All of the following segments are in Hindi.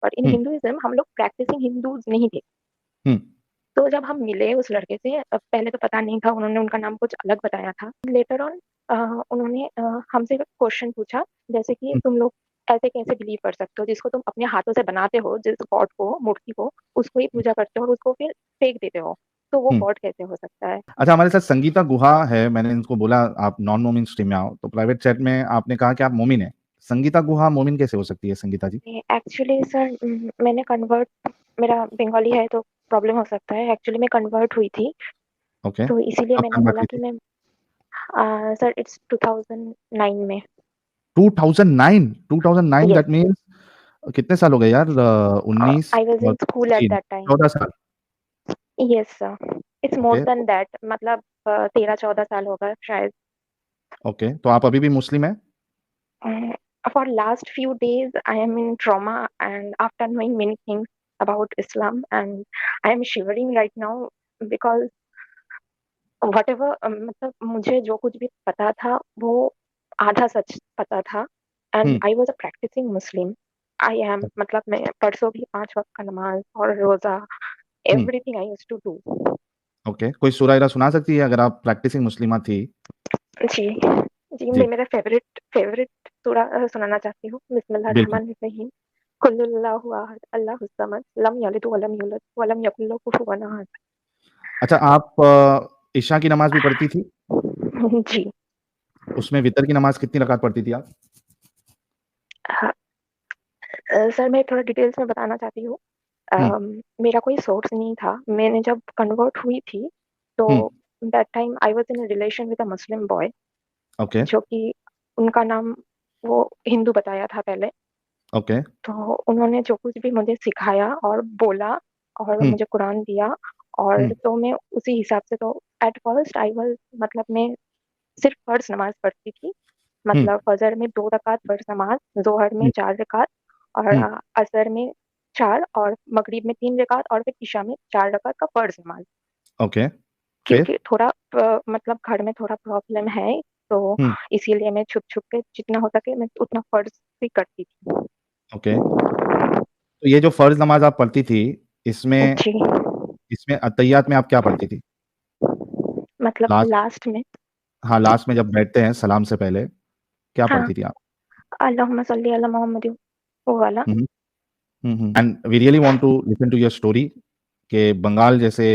But in hmm. हिंदुइज्म हम लोग प्रैक्टिसिंग हिंदूज नहीं थे। हम्म। तो जब हम मिले उस लड़के से, पहले तो पता नहीं था, उन्होंने उनका नाम कुछ अलग बताया था। लेटर ऑन उन्होंने हमसे क्वेश्चन पूछा, जैसे कि हम्म। तुम लोग ऐसे कैसे बिलीव कर सकते हो, जिसको तुम अपने हाथों से बनाते हो, जिस गॉड को, मूर्ति को, उसको ही पूजा करते हो और उसको फिर फेंक देते हो, तो वो हम्म। गॉड कैसे हो सकता है? अच्छा, हमारे साथ संगीता गुहा है। मैंने इनको बोला आप नॉन मोमिन स्ट्रीम में आओ, तो प्राइवेट चैट में आपने कहा कि आप मोमिन है। संगीता गुहा मोमिन कैसे हो सकती है संगीता जी? एक्चुअली सर, मैंने कन्वर्ट, मेरा बंगाली है तो प्रॉब्लम हो सकता है। एक्चुअली मैं कन्वर्ट हुई थी, ओके। तो इसीलिए कब मैंने कन्वर्ट बोला हुई कि थी? मैं, सर इट्स 2009 में। 2009? 2009 यस, दैट मीन्स कितने साल हो गए यार? 19 आई वाज और in school at 16, that time. 14 साल। Yes sir, it's more okay. Then that, मतलब 13-14 साल होगा शायद। ओके, तो आप अभी भी मुस्लिम है? For last few days, I am in trauma, and after knowing many things about Islam, and I am shivering right now because whatever, मतलब मुझे जो कुछ भी पता था वो आधा सच पता था। And hmm. I was a practising Muslim. I am, मतलब मैं परसों भी 5 वक्त का नमाज और रोजा, hmm. Everything I used to do. Okay, कोई सूरह इरा सुना सकती है अगर आप प्रैक्टिसिंग मुस्लिमा थी? जी, जी, मैं जी, मेरा फेवरेट फेवरेट सूरा सुनाना चाहती हूँ। बिस्मिल्लाह बिल्कुल। रहमान रहीम। कुल हुवल्लाहु अहद, अल्लाहुस समद, लम यलिद वलम यूलद वलम यकुल लहू कुफुवन अहद। अच्छा, आप इशा की नमाज भी पढ़ती थी? जी। उसमें वितर की नमाज कितनी रकात पढ़ती थी आप? हाँ, सर मैं थोड़ा डिटेल्स में बताना चाहती हूँ। हम्म। मेरा कोई सोर्स नहीं था। मैंने जब कन्वर्ट हुई थी, तो hmm. That time I was in a relation with a Muslim boy, okay. जो कि उनका नाम, वो हिंदू बताया था पहले। ओके। तो उन्होंने जो कुछ भी मुझे सिखाया और बोला और हम्म। मुझे कुरान दिया, और हम्म। तो मैं उसी हिसाब से, तो एट फर्स्ट आई वाज, मतलब मैं सिर्फ फर्ज नमाज पढ़ती थी। हम्म। मतलब फजर में 2 रकात फर्ज नमाज, जोहर में हम्म। 4 रकात, और हम्म। असर में 4, और मगरिब में 3 रकात, और फिर इशा में 4 रकात का फर्ज नमाज। ओके। फिर? क्योंकि थोड़ा मतलब घर में थोड़ा प्रॉब्लम है, तो हम्म। इसीलिए मैं छुप छुप के जितना हो सके मैं उतना फर्ज भी करती थी। ओके, तो ये जो फर्ज नमाज आप पढ़ती थी, इसमें जी, इसमें अतहियात में आप क्या पढ़ती थी? मतलब लास्ट? लास्ट में। हाँ, लास्ट में जब बैठते हैं सलाम से पहले क्या हाँ, पढ़ती थी आप? अल्लाहुम्मा सल्ली अला मोहम्मद, वो वाला। And we really want to listen to your story कि बंगाल जैसे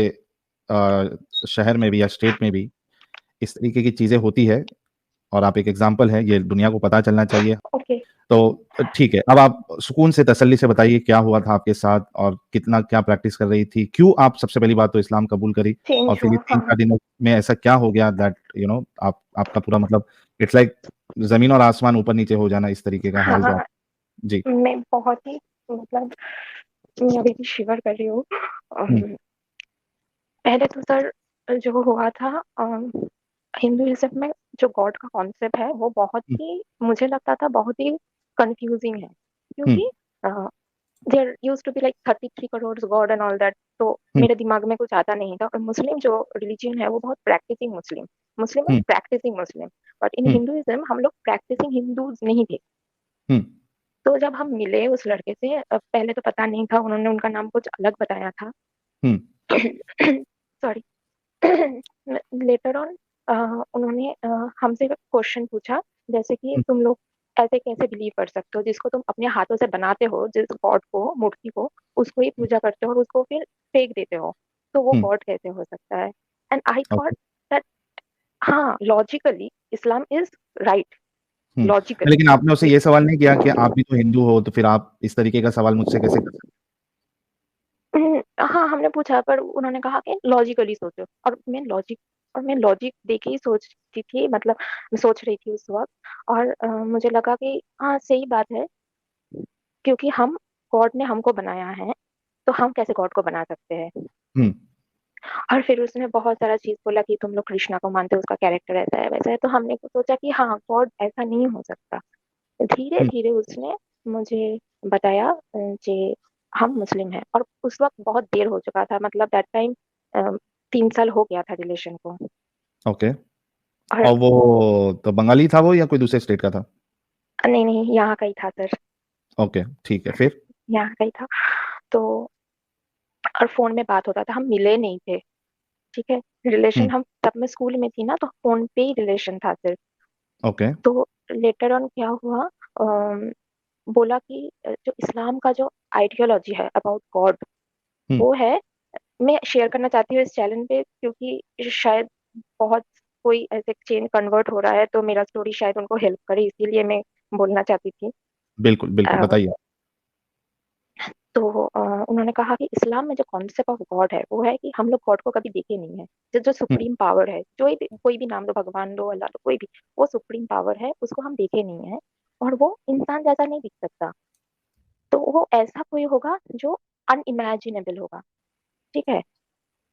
शहर में भी या स्टेट में भी इस तरीके की चीज़ें होती है, और आप एक एग्जाम्पल है, ये दुनिया को पता चलना चाहिए। ओके। तो ठीक है, अब आप सुकून से तसल्ली से बताइए क्या हुआ था आपके साथ, और कितना क्या प्रैक्टिस कर रही थी, क्यों आप सबसे पहली बात तो इस्लाम कबूल करी, और चेंज फिर ये हुआ, तीन हाँ। चार दिनों में ऐसा क्या हो गया दैट आप आपका पूरा मतलब इट्स लाइक जमीन और आसमान ऊपर नीचे हो जाना, इस तरीके का हाल जो हाँ, आप। जी। मैं बहुत ही, मतलब मैं अभी भी शिवर कर रही हूँ। हम्म। पहले तो सर, जो हुआ था, हिंदुइज्म में जो गॉड का कॉन्सेप्ट है वो बहुत हम्म। ही, मुझे लगता था बहुत ही कंफ्यूजिंग है। हम्म। क्योंकि there used to be like 33 crore god and all that, तो हम्म। मेरे दिमाग में कुछ आता नहीं था। और मुस्लिम जो रिलीजन है वो बहुत practising Muslim, Muslim hmm. Practising Muslim. But in hmm. Hinduism हम लोग प्रैक्टिसिंग हिंदूज नहीं थे। हम्म। तो जब हम मिले उस लड़के से, पहले तो पता नहीं था, उन्होंने उनका नाम कुछ अलग बताया था। हम्म। सॉरी। लेटर ऑन उन्होंने हमसे क्वेश्चन पूछा, जैसे कि हम्म। तुम लोग ऐसे कैसे बिलीव कर सकते हो, जिसको तुम अपने हाथों से बनाते हो, जिस गॉड को, मूर्ति को, उसको ही पूजा करते हो और उसको फिर फेंक देते हो, तो वो हम्म। गॉड कैसे हो सकता है? And I thought okay. That, हाँ, logically Islam is right, logically. लेकिन आपने उससे ये सवाल नहीं किया कि आप भी तो हिंदू हो, तो फिर आप इस तरीके का सवाल मुझसे कैसे कर सकते? हाँ, हमने पूछा, पर उन्होंने कहा कि लॉजिकली सोचो, और मैं लॉजिक देके ही सोचती थी, मतलब मैं सोच रही थी उस वक्त। और मुझे लगा कि हाँ, सही बात है, क्योंकि हम, गॉड ने हमको बनाया है, तो हम कैसे गॉड को बना सकते हैं? हम्म। और फिर उसने बहुत सारा चीज बोला कि तुम लोग कृष्णा को मानते हो, उसका कैरेक्टर ऐसा है वैसा है, तो हमने सोचा कि हाँ, गॉड ऐसा नहीं हो सकता। धीरे हम्म। धीरे उसने मुझे बताया कि हम मुस्लिम हैं, और उस वक्त बहुत देर हो चुका था, मतलब दैट टाइम 3 साल हो गया था रिलेशन को। ओके। और और वो तो बंगाली था वो या कोई दूसरे स्टेट का था? नहीं, नहीं, यहाँ का ही था सर। ओके, ठीक है, फिर? यहाँ का ही था। तो और फ़ोन में बात होता था, हम मिले नहीं थे, ठीक है? हुँ, रिलेशन हम तब मैं स्कूल में थी ना, तो फ़ोन पे ही रिलेशन था सिर्फ़। ओके। तो लेटर ऑन क्या हुआ, बोला कि जो इस्लाम का जो आइडियोलॉजी है अबाउट गॉड, हुँ, वो है, मैं शेयर करना चाहती हूँ इस चैनल पे, क्योंकि शायद बहुत कोई ऐसे चेन कन्वर्ट हो रहा है, तो मेरा स्टोरी शायद उनको हेल्प करे, इसीलिए मैं बोलना चाहती थी। बिल्कुल, बिल्कुल, अ, बताइए। तो उन्होंने कहा कि इस्लाम में जो कॉन्सेप्ट ऑफ गॉड है, वो है कि हम लोग गॉड को कभी देखे नहीं है। जो हुँ, सुप्रीम पावर है, कोई भी नाम लो, भगवान लो, अल्लाह लो, कोई भी, वो सुप्रीम पावर है, उसको हम देखे नहीं है, और वो इंसान जैसा नहीं दिख सकता। तो वो ऐसा कोई होगा जो अनइमेजिनेबल होगा, ठीक है?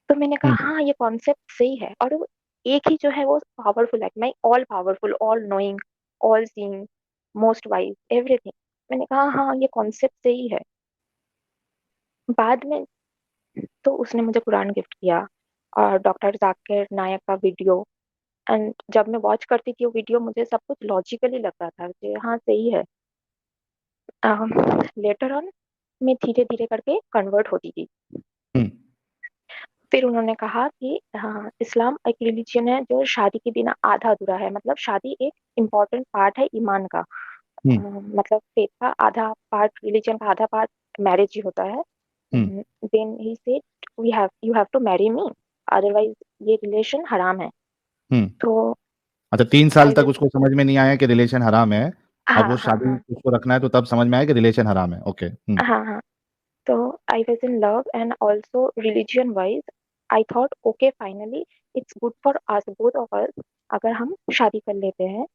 तो मैंने कहा हुँ, हाँ, ये कॉन्सेप्ट सही है, और वो एक ही जो है वो पावरफुल है, मैं all powerful, all knowing, all seeing, most wise, everything. मैंने कहा हाँ, ये कॉन्सेप्ट सही है। बाद में तो उसने मुझे कुरान गिफ्ट किया, और डॉक्टर जाकिर नायक का वीडियो, एंड जब मैं वॉच करती थी वो वीडियो, मुझे सब कुछ लॉजिकली लग रहा था कि हाँ सही है। लेटर ऑन मैं धीरे धीरे करके कन्वर्ट होती थी। हुँ, फिर उन्होंने कहा कि हाँ, इस्लाम एक रिलीजन है जो शादी के बिना आधा अधूरा है, मतलब शादी एक इम्पॉर्टेंट पार्ट है ईमान का। हुँ, मतलब फेथ का आधा पार्ट, रिलीजन का आधा पार्ट मैरिज ही होता है। Hmm, then he said, we have you have to marry me, otherwise ये रिलेशन हराम है। हुँ। तो अच्छा 3 साल आई तक वाज, उसको समझ में नहीं आया कि रिलेशन हराम है। अब वो हाँ हाँ शादी हाँ, उसको रखना है तो तब समझ में आया कि रिलेशन हराम है। ओके। हुँ, हाँ हाँ। तो आई was in love, and also religion wise I thought okay, finally it's good for us, both of us, अगर हम शादी कर लेते हैं।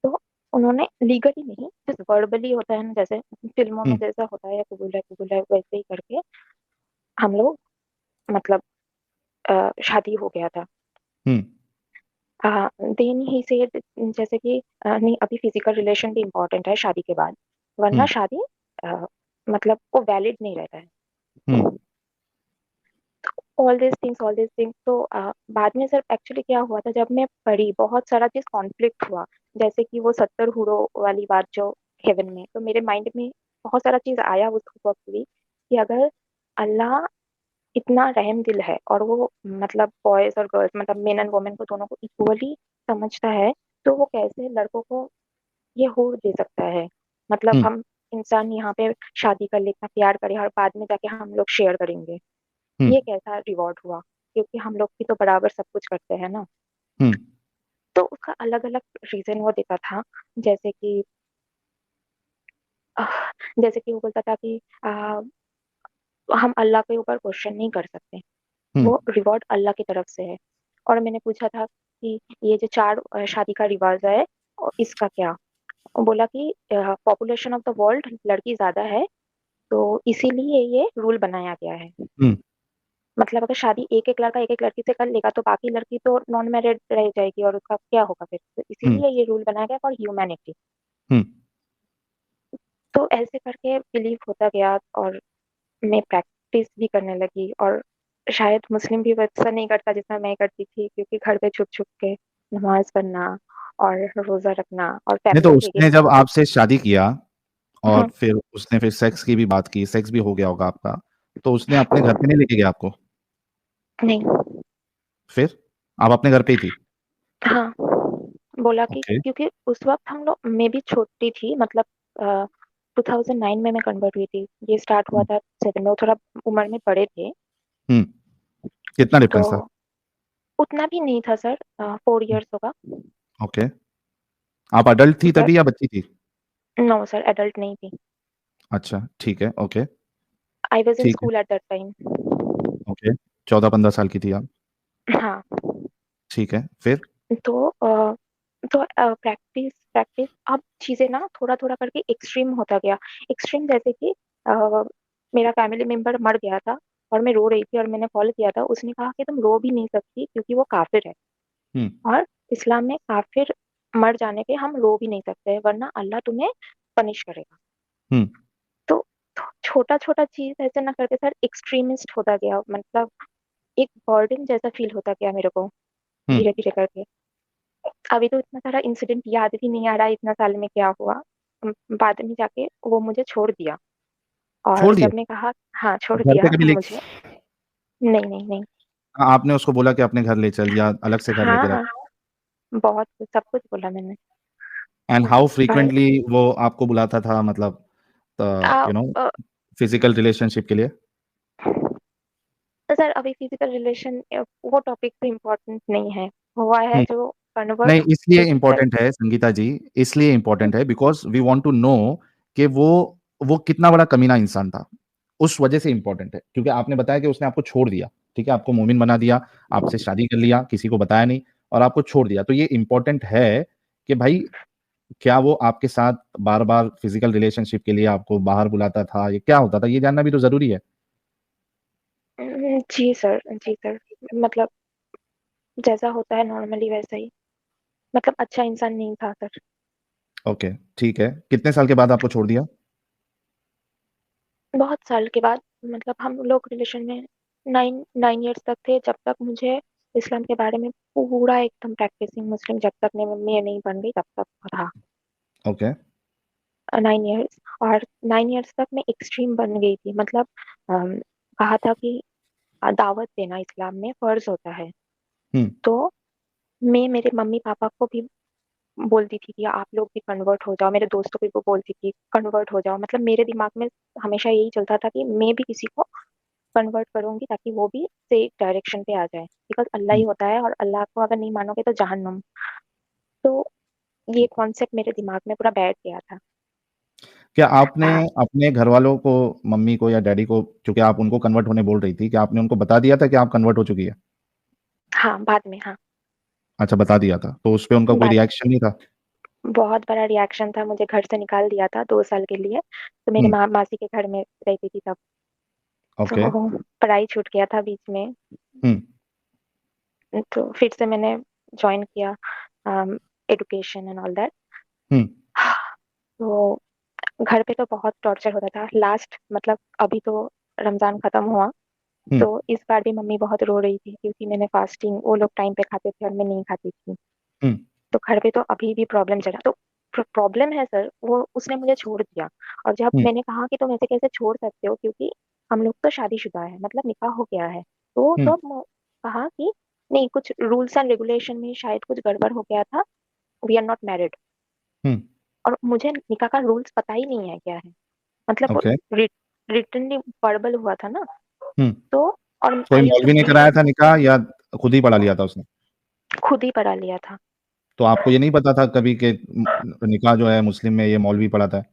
तो उन्होंने लीगली नहीं, जस्ट वर्बली होता है ना, जैसे फिल्मों में हुँ, जैसा होता है कबूल है, वैसे ही करके हम लोग, मतलब शादी हो गया था। हुँ, देन ही सेड, जैसे कि नहीं, अभी फिजिकल रिलेशन भी इम्पोर्टेंट है शादी के बाद, वरना हुँ, शादी अ, मतलब वो वैलिड नहीं रहता है। हुँ, ऑल दिस थिंग्स तो बाद में सर एक्चुअली क्या हुआ था, जब मैं पढ़ी, बहुत सारा चीज कॉन्फ्लिक्ट हुआ। जैसे कि वो 70 हूरों वाली बात जो हेवन में, तो मेरे माइंड में बहुत सारा चीज आया उस वक्त भी, कि अगर अल्लाह इतना रहम दिल है, और वो मतलब बॉयज और गर्ल्स, मतलब मेन एंड वुमेन को, दोनों को इक्वली समझता है, तो वो कैसे लड़कों को ये हूर दे सकता है? मतलब हुँ, हम इंसान यहाँ पे शादी कर ले, इतना प्यार करें, और बाद में जाके हम लोग शेयर करेंगे, हुँ, ये कैसा रिवॉर्ड हुआ? क्योंकि हम लोग भी तो बराबर सब कुछ करते हैं ना। हुँ, तो उसका अलग अलग रीजन वो देता था। जैसे कि अह, जैसे कि वो बोलता था कि हम अल्लाह के ऊपर क्वेश्चन नहीं कर सकते, हुँ, वो रिवॉर्ड अल्लाह की तरफ से है। और मैंने पूछा था कि ये जो चार शादी का रिवाज है, और इसका क्या? वो बोला कि पॉपुलेशन ऑफ द वर्ल्ड लड़की ज्यादा है, तो इसीलिए ये रूल बनाया गया है। हुँ, मतलब अगर शादी एक एक लड़का एक एक लड़की से कर लेगा, तो बाकी लड़की तो नॉन मैरिड रह जाएगी, और उसका क्या होगा फिर? तो हुँ, इसीलिए ये रूल बनाया गया फॉर ह्यूमैनिटी। हुँ। तो ऐसे करके बिलीव होता गया, और मैं प्रैक्टिस भी करने लगी। और शायद मुस्लिम भी वैसा नहीं करता जितना मैं करती थी, क्योंकि घर पे छुप छुप के नमाज पढ़ना और रोजा रखना और नहीं तो फैमिली के उसने अगेंस्ट जब सब कुछ। आपसे शादी किया और हम्म, फिर उसने फिर सेक्स की भी बात की, सेक्स भी हो गया होगा आपका, तो उसने अपने घर पे नहीं लेके गया आपको? नहीं। फिर? आप अपने घर पे ही थी? हाँ, बोला कि ओके। क्योंकि उस वक्त हम लोग, मैं भी छोटी थी, मतलब 2009 में मैं कन्वर्ट हुई थी, ये स्टार्ट हुआ हुँ, था 7 में, वो थोड़ा उम्र में बड़े थे। हुँ। कितना तो डिफरेंस था? उतना भी नहीं था सर, 4 इयर्स होगा। ओके। आप अडल्ट थी बट तभी या बच्ची थी? नो सर, एडल्ट नहीं थी। अच्छा, ठीक है, ओके, आई वॉज इन ठीक है, school at that time. Okay. 14-15 साल की थी आप, हाँ। ठीक है, फिर? तो प्रैक्टिस प्रैक्टिस, अब चीजें ना थोड़ा थोड़ा करके एक्सट्रीम होता गया। एक्सट्रीम जैसे कि मेरा फैमिली मेंबर मर गया था, और मैं रो रही थी, और मैंने कॉल किया था, उसने कहा कि तुम रो भी नहीं सकती, क्योंकि वो काफिर है, हुँ, और इस्लाम में काफिर मर जाने पे हम रो भी नहीं सकते, वरना अल्लाह तुम्हें पनिश करेगा। हुँ, तो छोटा छोटा चीज ऐसे ना करके सर एक्सट्रीमिस्ट होता गया, मतलब एक बर्डन जैसा फील होता गया मेरे को, हुँ, धीरे धीरे करके। अभी तो इतना सारा इंसिडेंट याद भी नहीं आ रहा है, इतना साल में क्या हुआ। बाद में जाके वो मुझे छोड़ दिया, और छोड़ दिया? जब मैं कहा हाँ, छोड़ घर पे दिया कभी ले मुझे। नहीं, नहीं, नहीं। हाँ, आपने उसको बोला कि अपने घर ले चल या अलग से घर हाँ, लेके रख? हाँ, बहुत कुछ सब कुछ बोला मैंने। एंड हाउ पर फ्रीक्वेंटली वो आपको बुलाता था मतलब uh you know uh, physical relationship के लिए? तो सर अभी फिजिकल रिलेशन वो टॉपिक तो इम्पोर्टेंट नहीं है। हुआ है हुँ। जो कन्वर्ट नहीं, इसलिए फिजिकल। इम्पोर्टेंट है संगीता जी, इसलिए इम्पोर्टेंट है because we want to know कि वो कितना बड़ा कमीना इंसान था। उस वजह से इम्पोर्टेंट है, क्योंकि आपने बताया कि उसने आपको छोड़ दिया, ठीक है? आपको मोमिन बना दिया, आपसे शादी कर लिया, किसी को बताया नहीं और आपको छोड़ दिया। तो ये इम्पोर्टेंट है कि भाई क्या वो आपके साथ बार-बार फिजिकल रिलेशनशिप के लिए आपको बाहर बुलाता था? ये क्या होता था? ये जानना भी तो ज़रूरी है। जी सर, जी सर। मतलब जैसा होता है नॉर्मली वैसा ही। मतलब अच्छा इंसान नहीं था सर। ओके, ठीक है। कितने साल के बाद आपको छोड़ दिया? बहुत साल के बाद मतलब हम लोग रिलेशन में 9 9 इयर्स तक थे, जब तक मुझे इस्लाम के बारे में पूरा एकदम प्रैक्टिसिंग मुस्लिम जब तक मेरी मम्मी नहीं बन गई तब तक था। ओके। 9 इयर्स। और 9 इयर्स तक मैं एक्सट्रीम बन गई थी। मतलब कहा था कि दावत देना इस्लाम में फर्ज होता है। हुँ, तो मैं मेरे मम्मी पापा को भी बोलती थी कि आप लोग भी कन्वर्ट हो जाओ, मेरे दोस्तों को भी वो बोलती थी कन्वर्ट हो जाओ। मतलब मेरे दिमाग में हमेशा यही चलता था कि मैं भी किसी को कन्वर्ट करूंगी ताकि वो भी सही डायरेक्शन पे आ जाए, बिकॉज अल्लाह हुँ। ही होता है और अल्लाह को अगर नहीं मानोगे तो जहन्नम। तो ये कॉन्सेप्ट मेरे दिमाग में पूरा बैठ गया था। क्या आपने हाँ, अपने घरवालों को, मम्मी को या डैडी को, चूँकि आप उनको कन्वर्ट होने बोल रही थी, क्या आपने उनको बता दिया था कि आप कन्वर्ट हो चुकी है? हाँ, बाद में हाँ। अच्छा, बता दिया था, तो उसपे उनका कोई बाद रिएक्शन नहीं था? बहुत बड़ा रिएक्शन था, मुझे घर से निकाल दिया था 2 साल के लिए। तो मेरे हुँ, मासी के घर में रहती थी तब। ओके। तो पढ़ाई छूट गया था बीच में। हुँ, तो फिर से मैंने ज्वाइन किया एडुकेशन एंड ऑल दैट। हुँ, तो घर पे तो बहुत टॉर्चर होता था लास्ट, मतलब अभी तो रमजान खत्म हुआ। हुँ, तो इस बार भी मम्मी बहुत रो रही थी क्योंकि मैंने फास्टिंग, वो लोग टाइम पे खाते थे और मैं नहीं खाती थी। हुँ, तो घर पे तो अभी भी प्रॉब्लम चला। तो प्रॉब्लम है सर, वो उसने मुझे छोड़ दिया। और जब हुँ, मैंने कहा कि तुम ऐसे कैसे छोड़ सकते हो, क्योंकि हम लोग तो शादीशुदा है, मतलब निकाह हो गया है। तो हुँ, तब कहा कि नहीं, कुछ रूल्स एंड रेगुलेशन में शायद कुछ गड़बड़ हो गया था, वी आर नॉट मैरिड। हुँ, और मुझे निकाह का रूल्स पता ही नहीं है क्या है। मतलब ओके। रिटनली वर्बल हुआ था ना। हुँ, तो और कोई आई यूज्ड टू मौलवी ने बिलीव, कराया था निकाह या खुद ही पढ़ा लिया था उसने? खुद ही पढ़ा लिया था। तो आपको ये नहीं पता था कभी कि निकाह जो है मुस्लिम में ये मौलवी पढ़ाता है?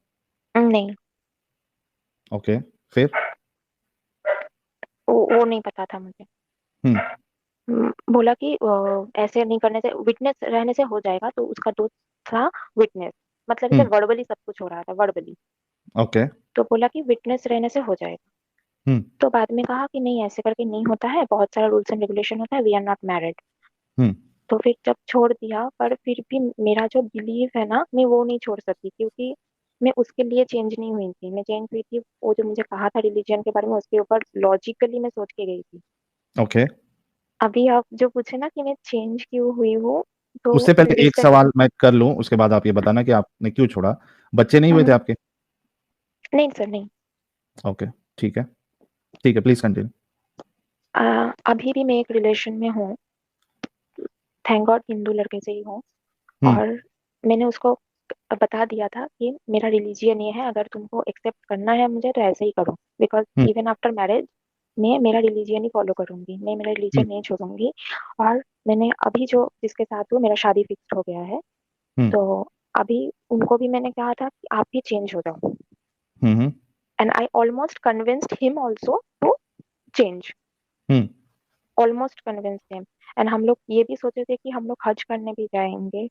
नहीं, ओके, फिर? वो नहीं पता था मुझे। हुँ, बोला कि ऐसे नहीं करने से, विटनेस रहने से हो जाएगा। तो उसका दोस्त था विटनेस। मतलब हुँ, इसे वर्बली सब कुछ हो रहा था, वर्बली। ओके। तो बोला कि विटनेस रहने से हो जाएगा। हुँ, तो बाद में कहा कि नहीं, ऐसे करके नहीं होता है, बहुत सारा रूल्स एंड रेगुलेशन होता है, वी आर नॉट मैरिड। हुँ, तो फिर जब छोड़ दिया, पर फिर भी मेरा जो बिलीव है ना, मैं वो नहीं छोड़ सकती, क्योंकि मैं उसके लिए चेंज नहीं हुई थी। मैं चेंज हुई थी वो जो मुझे कहा था रिलीजन के बारे में, उसके ऊपर लॉजिकली मैं सोच के गई थी। ओके। अभी आप जो पूछे ना कि मैं चेंज क्यों हुई हूँ, तो उससे पहले एक रिसेंट। सवाल मैं कर लूँ, उसके बाद आप ये बताना कि आपने क्यों छोड़ा? बच्चे नहीं हुए थे आपके? नहीं सर, नहीं। ओके, ठीक है। ठीक है, प्लीज़ कंटिन्यू। अभी भी मैं एक रिलेशन में हूँ, थैंक गॉड हिंदू लड़के से ही हूँ। हुँ, और मैंने उसको बता दिया था कि मेरा रिलीजियन ये है, अगर तुमको एक्सेप्ट करना है मुझे तो ऐसे ही करो, because hmm, even after marriage मैं मेरा रिलीजियन ही फॉलो करूंगी, मैं मेरा हुँ, रिलीजियन नहीं छोड़ूंगी। और मैंने अभी जो जिसके साथ हूँ, मेरा शादी फिक्स हो गया है। हुँ, तो अभी उनको भी मैंने कहा था कि आप भी चेंज हो जाओ। Hmm, hmm, and I almost convinced him also to change, hmm, almost convinced him. And हम लोग ये भी सोचे थे कि हम लोग हज करने भी जाएंगे,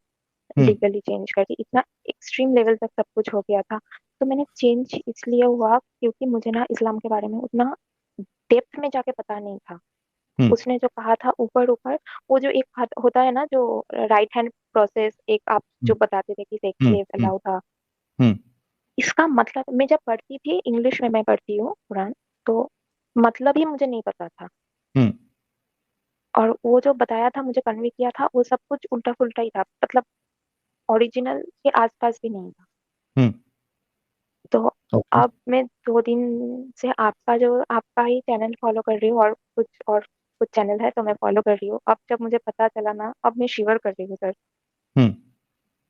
हुँ, लीगली चेंज करके। इतना एक्सट्रीम लेवल तक सब कुछ हो गया था। तो मैंने चेंज इसलिए हुआ क्योंकि मुझे ना इस्लाम के बारे में उतना डेप्थ में जाके पता नहीं था। हुँ, उसने जो कहा था ऊपर ऊपर, वो जो एक होता है ना, जो राइट हैंड प्रोसेस, एक आप हुँ, जो बताते थे कि सेक्स हुँ, स्लेव हुँ, अलाउ था। हुँ, इसका मतलब मैं जब पढ़ती थी, इंग्लिश में मैं पढ़ती हूँ कुरान, तो मतलब ही मुझे नहीं पता था। हुँ, और वो जो बताया था, मुझे कन्वे किया था, वो सब कुछ उल्टा फुल्टा ही था। मतलब ओरिजिनल के आसपास भी नहीं था। हुँ, तो ओके। अब मैं 2 दिन से आपका ही चैनल फॉलो कर रही हूँ, और कुछ चैनल है तो मैं फॉलो कर रही हूँ। अब जब मुझे पता चला ना, अब मैं शिवर कर रही हूँ सर। हुँ,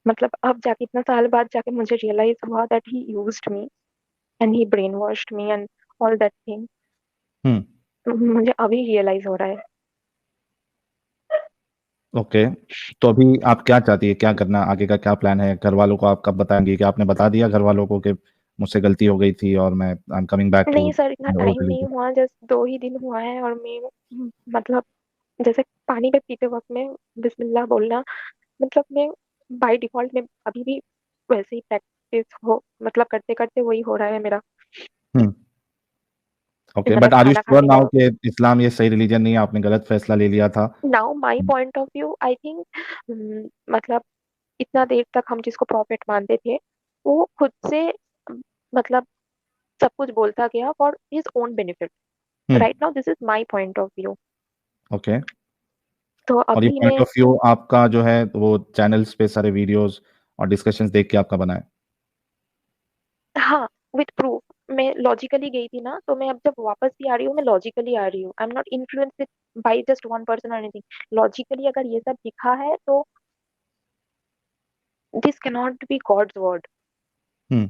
मतलब अब जाके इतना साल बाद जाके मुझे रियलाइज हुआ that he used me and he brainwashed me and all that thing. Hmm, मुझे अभी रियलाइज हो रहा है। ओके। तो अभी आप क्या चाहती हैं? क्या करना आगे का क्या प्लान है? घरवालों को आप कब बताएँगी? क्या आपने बता दिया घरवालों को कि मुझसे गलती हो गई थी और मैं I am coming back to नहीं सर, इतना माय ओल्ड टाइम नहीं रिलीजन? हुआ, जस्ट 2 ही दिन हुआ है, और मैं मतलब जैसे पानी में पीते वक्त में बिस्मिल्लाह बोलना, मतलब मैं बाय डिफॉल्ट में अभी भी वैसे ही प्रैक्टिस हो, मतलब करते करते वही हो रहा है मेरा। हुँ, ओके। मतलब बट आर यू खाना श्योर खाने में नाउ कि इस्लाम ये सही रिलीजन नहीं है, आपने गलत फैसला ले लिया था? Now my point of view I think, मतलब इतना देर तक हम जिसको प्रॉफिट मानते थे, वो खुद से मतलब सब कुछ बोलता गया for his own benefit. Hmm, right now this is my point of view. Okay. तो और ये अभी पॉइंट मैं, ऑफ व्यू आपका जो है वो चैनल्स पे सारे वीडियोज़ और डिस्कशंस देख के आपका बना है? हाँ, विथ प्रूफ। मैं लॉजिकली गई थी ना, तो मैं अब जब वापस भी आ रही हूँ, मैं लॉजिकली आ रही हूँ। I am not influenced by just one person और एनीथिंग। लॉजिकली अगर ये सब लिखा है तो this can not be God's word. Hmm.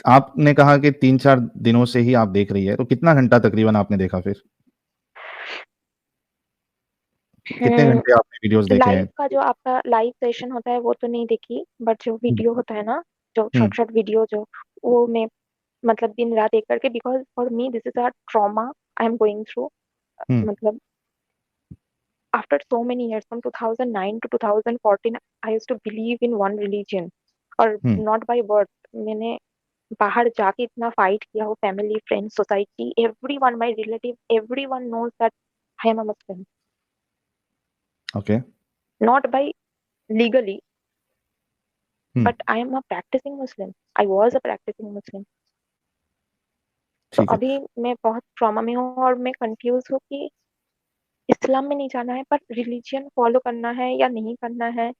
आपने कहा कि 3-4 दिनों से ही आप देख रही है, तो कितना घंटा तकरीबन आपने देखा फिर? कितने घंटे आपने वीडियोज़ देखे हैं? लाइव का जो आपका लाइव सेशन होता है वो तो नहीं देखी, बट जो हुँ, वीडियो होता है ना, जो हुँ, शॉर्ट शॉर्ट वीडियो जो, वो मैं मतलब दिन रात एक करके, because for me this is a trauma I am going through. Hmm, मतलब after so many years from 2009 to 2014 I used to believe in one religion, और हुँ, not by word। मैंने बाहर जाके इतना फाइट किया हो, family friend society everyone my relative everyone knows that I am a Muslim, okay, not by legally hmm, but I am a practising Muslim. I was a practising Muslim. तो ठीक है। अभी मैं बहुत ट्रॉमा में हूँ, और मैं कंफ्यूज हूँ कि इस्लाम में नहीं जाना है, पर रिलीजियन फॉलो करना है या नहीं करना है।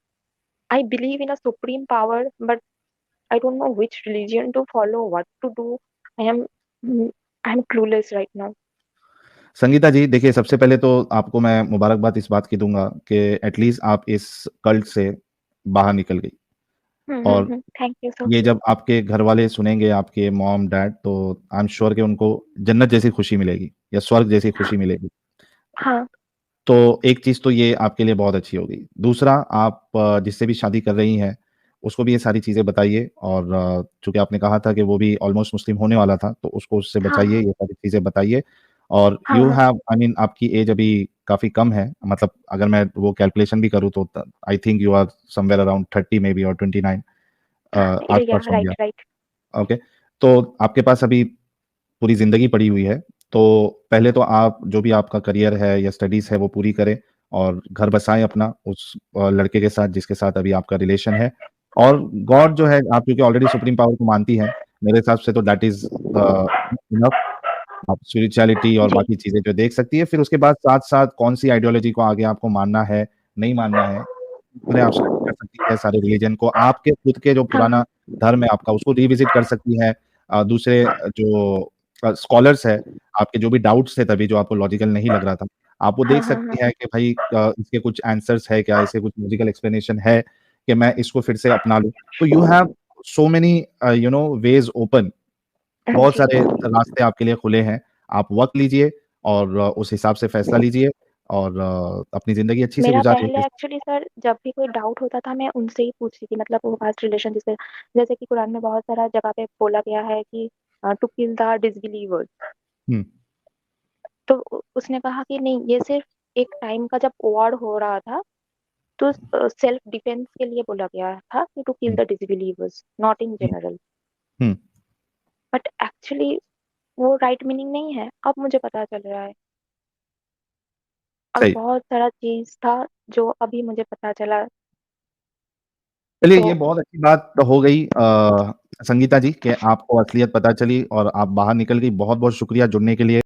I believe in a supreme power, but I don't know which religion to follow, what to do. I am I am clueless right now. Sangeeta ji, देखिए सबसे पहले तो आपको मैं मुबारकबाद इस बात की दूँगा कि एट लीस्ट आप इस कल्ट से बाहर निकल गई और Thank you so ये much. जब आपके घरवाले सुनेंगे, आपके मॉम-डैड तो आई एम श्योर कि उनको जन्नत जैसी खुशी मिलेगी या स्वर्ग जैसी खुशी मिलेगी। हाँ, तो एक चीज़ तो ये आपके लिए बहुत अच्छी होगी। दूसरा आप जिससे भी शादी कर रही हैं, उसको भी ये सारी चीज़ें बताइए और चूँकि आपने कहा था कि वो भी ऑलमोस्ट मुस्लिम होने वाला था, तो उसको उससे हाँ, बचाइए, हाँ, ये सारी चीज़ें बताइए और हाँ, यू हाँ, हैव आई मीन आपकी एज अभी काफ़ी कम है, मतलब अगर मैं वो कैलकुलेशन भी करूँ तो त I think you are somewhere around 30 maybe और 29 या आस-पास होंगे राइट आप। राइट। ओके, तो आपके पास अभी पूरी ज़िंदगी पड़ी हुई है, तो पहले तो आप जो भी आपका करियर है या स्टडीज़ है वो पूरी करें और घर बसाएँ अपना उस लड़के के साथ जिसके साथ अभी आपका रिलेशन है और गॉड जो है आप क्योंकि ऑलरेडी सुप्रीम पावर को मानती हैं, मेरे हिसाब से तो दैट इज़ इनफ आप स्पिरिचुअलिटी और जी, बाकी चीज़ें जो देख सकती है, फिर उसके बाद साथ-साथ कौन-सी आइडियोलॉजी को आगे आपको मानना है, नहीं मानना है, पहले आप स्टडी कर सकती हैं सारे रिलीजन को, आपके खुद के जो हाँ, पुराना धर्म है आपका, उसको रिविज़िट कर सकती हैं। दूसरे जो स्कॉलर्स हैं, आपके जो भी डाउट्स थे तभी जो आपको लॉजिकल नहीं लग रहा था, आप वो हाँ, देख हाँ, हाँ, सकती हैं कि भाई इसके कुछ आंसर्स है क्या, इसके कुछ लॉजिकल एक्सप्लेनेशन है कि मैं इसको फिर से अपना लूँ। तो you have so many you know ways open बहुत जी। सारे रास्ते आपके लिए खुले हैं। आप वक़्त लीजिए और उस हिसाब से फैसला लीजिए और अपनी ज़िंदगी अच्छी से मेरा गुज़ारिए। पहले एक्चुअली सर जब भी कोई डाउट होता था मैं उनसे ही पूछती थी, मतलब वो पास्ट रिलेशन जिसे, जैसे कि कुरान में बहुत सारा जगह पे बोला गया है कि टू किल द डिसबिलीवर्स। हुँ, तो उसने कहा कि नहीं, ये सिर्फ एक टाइम का जब वॉर हो रहा था, तो सेल्फ डिफेंस के लिए बोला गया था कि to kill uh, the disbelievers, not in uh, general. Uh, but actually वो राइट मीनिंग नहीं है, अब मुझे पता चल रहा है। और सही। बहुत सारा चीज था जो अभी मुझे पता चला। चलिए तो ये बहुत अच्छी बात हो गई संगीता जी कि आपको असलियत पता चली और आप बाहर निकल गई। बहुत-बहुत शुक्रिया जुड़ने के लिए।